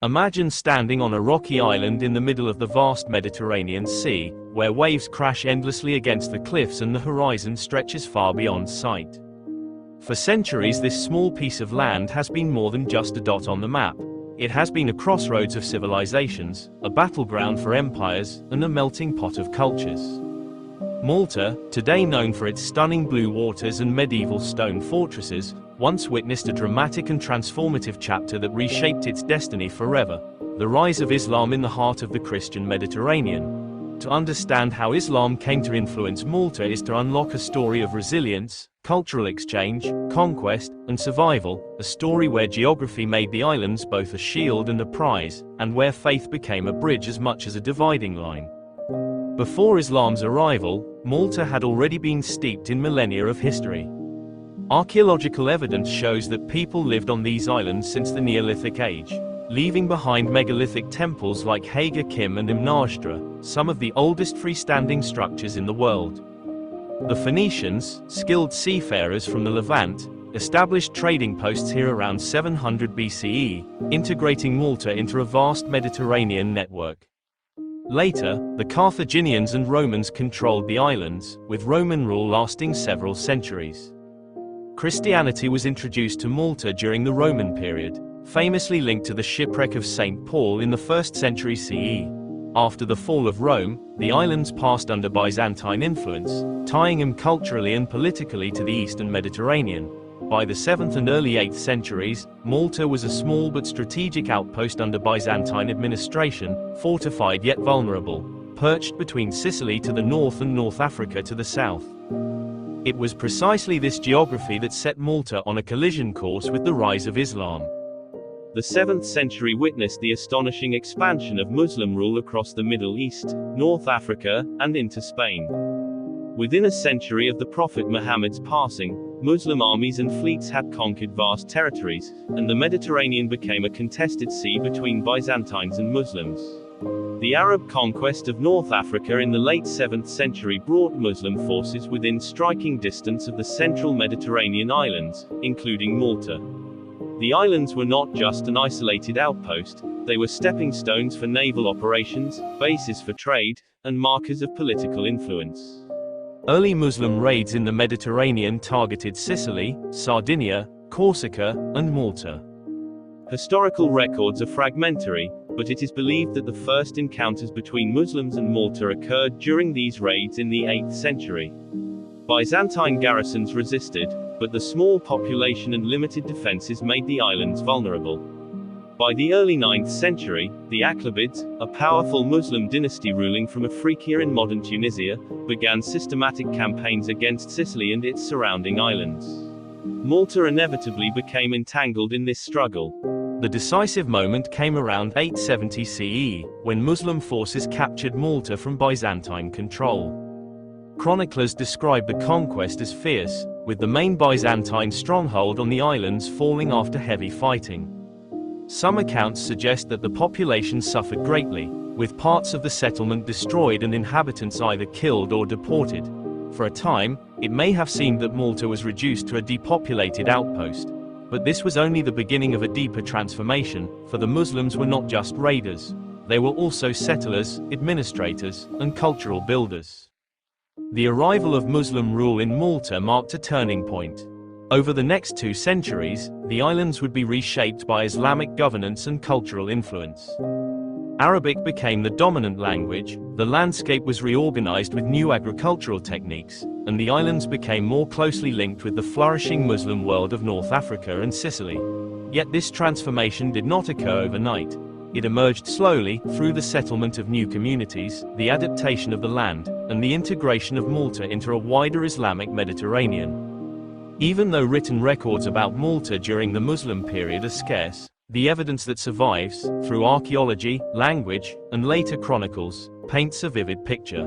Imagine standing on a rocky island in the middle of the vast Mediterranean Sea, where waves crash endlessly against the cliffs and the horizon stretches far beyond sight. For centuries, this small piece of land has been more than just a dot on the map. It has been a crossroads of civilizations, a battleground for empires, and a melting pot of cultures. Malta, today known for its stunning blue waters and medieval stone fortresses, once witnessed a dramatic and transformative chapter that reshaped its destiny forever: the rise of Islam in the heart of the Christian Mediterranean. To understand how Islam came to influence Malta is to unlock a story of resilience, cultural exchange, conquest, and survival, a story where geography made the islands both a shield and a prize, and where faith became a bridge as much as a dividing line. Before Islam's arrival, Malta had already been steeped in millennia of history. Archaeological evidence shows that people lived on these islands since the Neolithic age, leaving behind megalithic temples like Haga Kim and Imnashdra, some of the oldest freestanding structures in the world. The Phoenicians, skilled seafarers from the Levant, established trading posts here around 700 BCE, integrating Malta into a vast Mediterranean network. Later, the Carthaginians and Romans controlled the islands, with Roman rule lasting several centuries. Christianity was introduced to Malta during the Roman period, famously linked to the shipwreck of St. Paul in the 1st century CE. After the fall of Rome, the islands passed under Byzantine influence, tying them culturally and politically to the Eastern Mediterranean. By the 7th and early 8th centuries, Malta was a small but strategic outpost under Byzantine administration, fortified yet vulnerable, perched between Sicily to the north and North Africa to the south. It was precisely this geography that set Malta on a collision course with the rise of Islam. The 7th century witnessed the astonishing expansion of Muslim rule across the Middle East, North Africa, and into Spain. Within a century of the Prophet Muhammad's passing, Muslim armies and fleets had conquered vast territories, and the Mediterranean became a contested sea between Byzantines and Muslims. The Arab conquest of North Africa in the late 7th century brought Muslim forces within striking distance of the central Mediterranean islands, including Malta. The islands were not just an isolated outpost, they were stepping stones for naval operations, bases for trade, and markers of political influence. Early Muslim raids in the Mediterranean targeted Sicily, Sardinia, Corsica, and Malta. Historical records are fragmentary, but it is believed that the first encounters between Muslims and Malta occurred during these raids in the 8th century. Byzantine garrisons resisted, but the small population and limited defenses made the islands vulnerable. By the early 9th century, the Aklabids, a powerful Muslim dynasty ruling from Afriqiya in modern Tunisia, began systematic campaigns against Sicily and its surrounding islands. Malta inevitably became entangled in this struggle. The decisive moment came around 870 CE, when Muslim forces captured Malta from Byzantine control. Chroniclers describe the conquest as fierce, with the main Byzantine stronghold on the islands falling after heavy fighting. Some accounts suggest that the population suffered greatly, with parts of the settlement destroyed and inhabitants either killed or deported. For a time, it may have seemed that Malta was reduced to a depopulated outpost. But this was only the beginning of a deeper transformation, for the Muslims were not just raiders. They were also settlers, administrators, and cultural builders. The arrival of Muslim rule in Malta marked a turning point. Over the next 2 centuries, the islands would be reshaped by Islamic governance and cultural influence. Arabic became the dominant language, the landscape was reorganized with new agricultural techniques, and the islands became more closely linked with the flourishing Muslim world of North Africa and Sicily. Yet this transformation did not occur overnight. It emerged slowly, through the settlement of new communities, the adaptation of the land, and the integration of Malta into a wider Islamic Mediterranean. Even though written records about Malta during the Muslim period are scarce, the evidence that survives, through archaeology, language, and later chronicles, paints a vivid picture.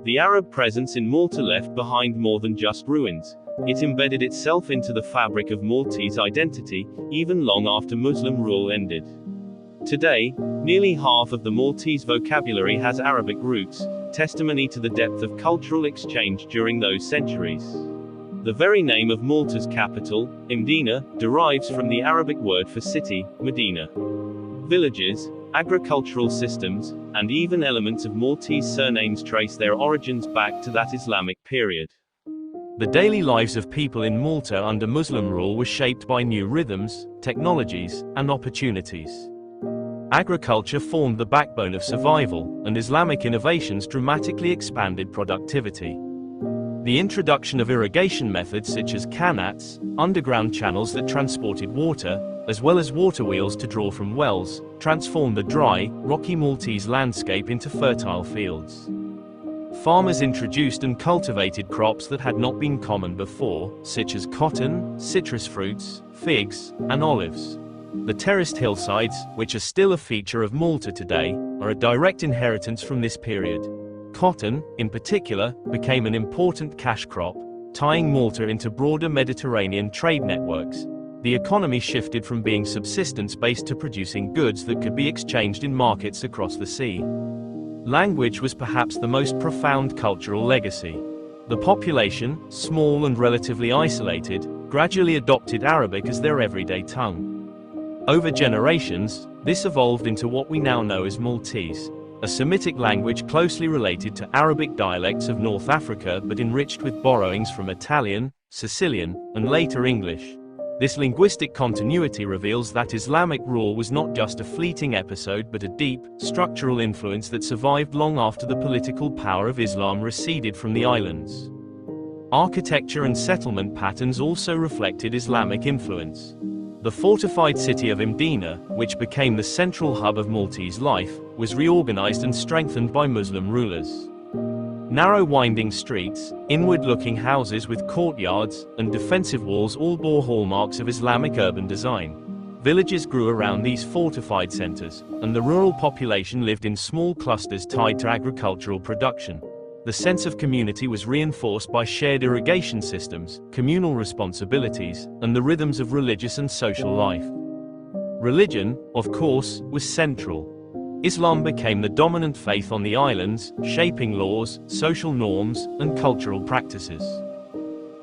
The Arab presence in Malta left behind more than just ruins. It embedded itself into the fabric of Maltese identity, even long after Muslim rule ended. Today, nearly half of the Maltese vocabulary has Arabic roots, testimony to the depth of cultural exchange during those centuries. The very name of Malta's capital, Mdina, derives from the Arabic word for city, Medina. Villages, agricultural systems, and even elements of Maltese surnames trace their origins back to that Islamic period. The daily lives of people in Malta under Muslim rule were shaped by new rhythms, technologies, and opportunities. Agriculture formed the backbone of survival, and Islamic innovations dramatically expanded productivity. The introduction of irrigation methods such as qanats, underground channels that transported water, as well as water wheels to draw from wells, transformed the dry, rocky Maltese landscape into fertile fields. Farmers introduced and cultivated crops that had not been common before, such as cotton, citrus fruits, figs, and olives. The terraced hillsides, which are still a feature of Malta today, are a direct inheritance from this period. Cotton, in particular, became an important cash crop, tying Malta into broader Mediterranean trade networks. The economy shifted from being subsistence-based to producing goods that could be exchanged in markets across the sea. Language was perhaps the most profound cultural legacy. The population, small and relatively isolated, gradually adopted Arabic as their everyday tongue. Over generations, this evolved into what we now know as Maltese, a Semitic language closely related to Arabic dialects of North Africa but enriched with borrowings from Italian, Sicilian, and later English. This linguistic continuity reveals that Islamic rule was not just a fleeting episode but a deep, structural influence that survived long after the political power of Islam receded from the islands. Architecture and settlement patterns also reflected Islamic influence. The fortified city of Mdina, which became the central hub of Maltese life, was reorganized and strengthened by Muslim rulers. Narrow winding streets, inward-looking houses with courtyards, and defensive walls all bore hallmarks of Islamic urban design. Villages grew around these fortified centers, and the rural population lived in small clusters tied to agricultural production. The sense of community was reinforced by shared irrigation systems, communal responsibilities, and the rhythms of religious and social life. Religion, of course, was central. Islam became the dominant faith on the islands, shaping laws, social norms, and cultural practices.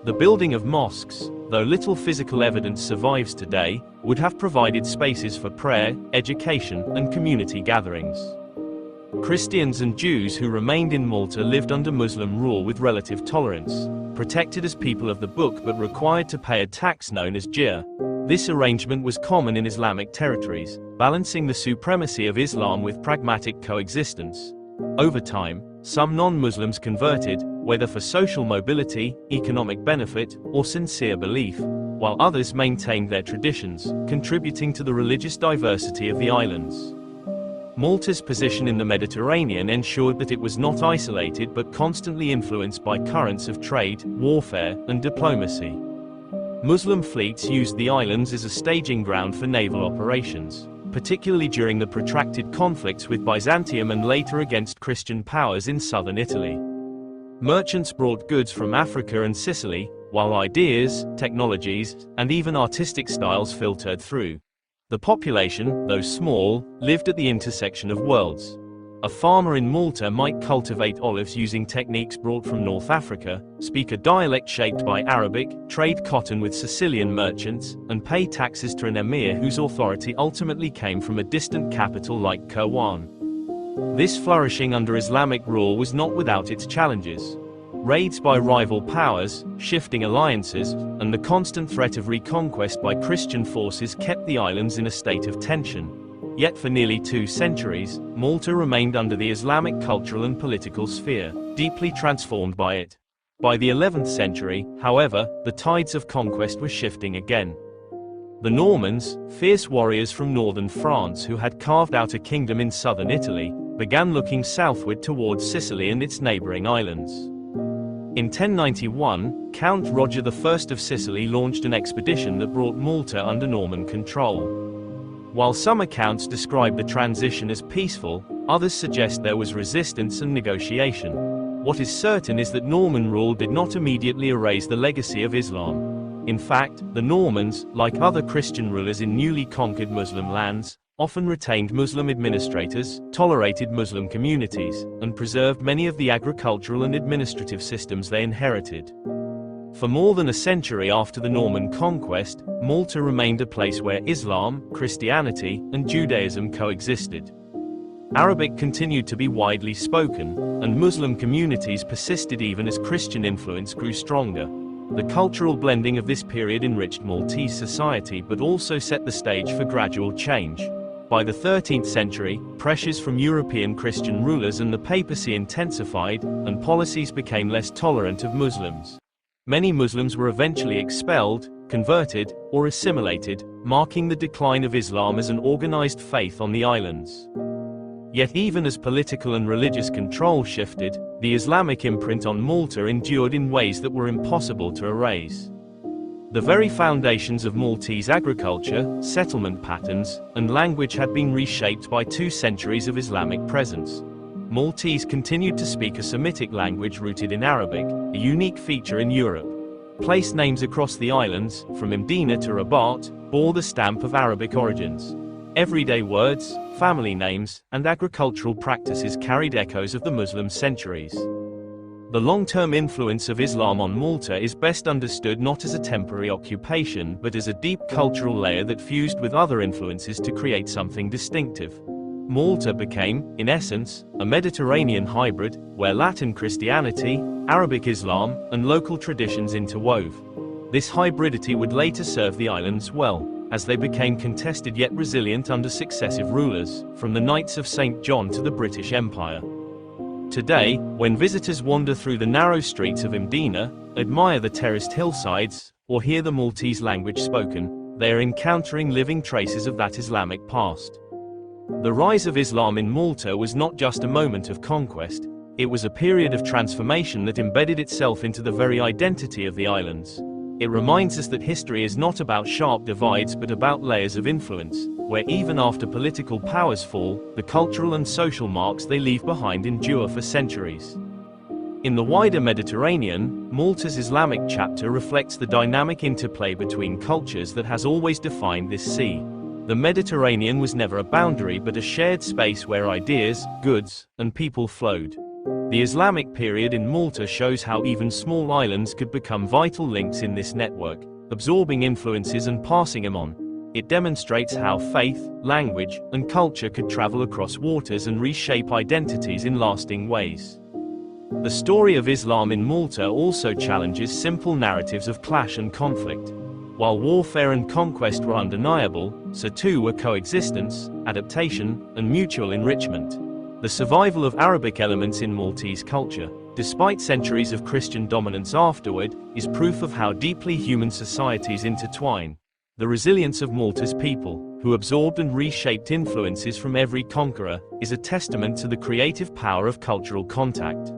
The building of mosques, though little physical evidence survives today, would have provided spaces for prayer, education, and community gatherings. Christians and Jews who remained in Malta lived under Muslim rule with relative tolerance, protected as people of the book but required to pay a tax known as jizya. This arrangement was common in Islamic territories, balancing the supremacy of Islam with pragmatic coexistence. Over time, some non-Muslims converted, whether for social mobility, economic benefit, or sincere belief, while others maintained their traditions, contributing to the religious diversity of the islands. Malta's position in the Mediterranean ensured that it was not isolated but constantly influenced by currents of trade, warfare, and diplomacy. Muslim fleets used the islands as a staging ground for naval operations, particularly during the protracted conflicts with Byzantium and later against Christian powers in southern Italy. Merchants brought goods from Africa and Sicily, while ideas, technologies, and even artistic styles filtered through. The population, though small, lived at the intersection of worlds. A farmer in Malta might cultivate olives using techniques brought from North Africa, speak a dialect shaped by Arabic, trade cotton with Sicilian merchants, and pay taxes to an emir whose authority ultimately came from a distant capital like Kirwan. This flourishing under Islamic rule was not without its challenges. Raids by rival powers, shifting alliances, and the constant threat of reconquest by Christian forces kept the islands in a state of tension. Yet for nearly 2 centuries, Malta remained under the Islamic cultural and political sphere, deeply transformed by it. By the 11th century, however, the tides of conquest were shifting again. The Normans, fierce warriors from northern France who had carved out a kingdom in southern Italy, began looking southward towards Sicily and its neighboring islands. In 1091, Count Roger I of Sicily launched an expedition that brought Malta under Norman control. While some accounts describe the transition as peaceful, others suggest there was resistance and negotiation. What is certain is that Norman rule did not immediately erase the legacy of Islam. In fact, the Normans, like other Christian rulers in newly conquered Muslim lands, often retained Muslim administrators, tolerated Muslim communities, and preserved many of the agricultural and administrative systems they inherited. For more than a century after the Norman conquest, Malta remained a place where Islam, Christianity, and Judaism coexisted. Arabic continued to be widely spoken, and Muslim communities persisted even as Christian influence grew stronger. The cultural blending of this period enriched Maltese society but also set the stage for gradual change. By the 13th century, pressures from European Christian rulers and the papacy intensified, and policies became less tolerant of Muslims. Many Muslims were eventually expelled, converted, or assimilated, marking the decline of Islam as an organized faith on the islands. Yet even as political and religious control shifted, the Islamic imprint on Malta endured in ways that were impossible to erase. The very foundations of Maltese agriculture, settlement patterns, and language had been reshaped by 2 centuries of Islamic presence. Maltese continued to speak a Semitic language rooted in Arabic, a unique feature in Europe. Place names across the islands, from Mdina to Rabat, bore the stamp of Arabic origins. Everyday words, family names, and agricultural practices carried echoes of the Muslim centuries. The long-term influence of Islam on Malta is best understood not as a temporary occupation but as a deep cultural layer that fused with other influences to create something distinctive. Malta became, in essence, a Mediterranean hybrid, where Latin Christianity, Arabic Islam, and local traditions interwove. This hybridity would later serve the islands well, as they became contested yet resilient under successive rulers, from the Knights of St. John to the British Empire. Today, when visitors wander through the narrow streets of Mdina, admire the terraced hillsides, or hear the Maltese language spoken, they are encountering living traces of that Islamic past. The rise of Islam in Malta was not just a moment of conquest, it was a period of transformation that embedded itself into the very identity of the islands. It reminds us that history is not about sharp divides but about layers of influence, where even after political powers fall, the cultural and social marks they leave behind endure for centuries. In the wider Mediterranean, Malta's Islamic chapter reflects the dynamic interplay between cultures that has always defined this sea. The Mediterranean was never a boundary but a shared space where ideas, goods, and people flowed. The Islamic period in Malta shows how even small islands could become vital links in this network, absorbing influences and passing them on. It demonstrates how faith, language, and culture could travel across waters and reshape identities in lasting ways. The story of Islam in Malta also challenges simple narratives of clash and conflict. While warfare and conquest were undeniable, so too were coexistence, adaptation, and mutual enrichment. The survival of Arabic elements in Maltese culture, despite centuries of Christian dominance afterward, is proof of how deeply human societies intertwine. The resilience of Malta's people, who absorbed and reshaped influences from every conqueror, is a testament to the creative power of cultural contact.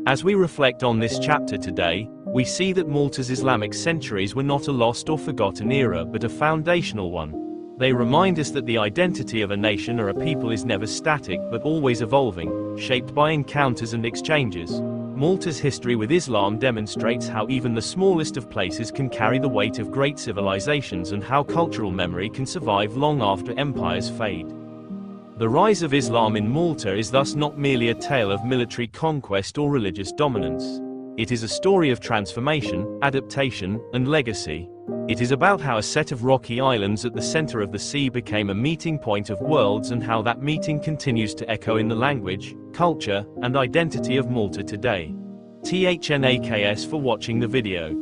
As we reflect on this chapter today, we see that Malta's Islamic centuries were not a lost or forgotten era but a foundational one. They remind us that the identity of a nation or a people is never static but always evolving, shaped by encounters and exchanges. Malta's history with Islam demonstrates how even the smallest of places can carry the weight of great civilizations and how cultural memory can survive long after empires fade. The rise of Islam in Malta is thus not merely a tale of military conquest or religious dominance. It is a story of transformation, adaptation, and legacy. It is about how a set of rocky islands at the center of the sea became a meeting point of worlds and how that meeting continues to echo in the language, culture, and identity of Malta today. THNAKS for watching the video.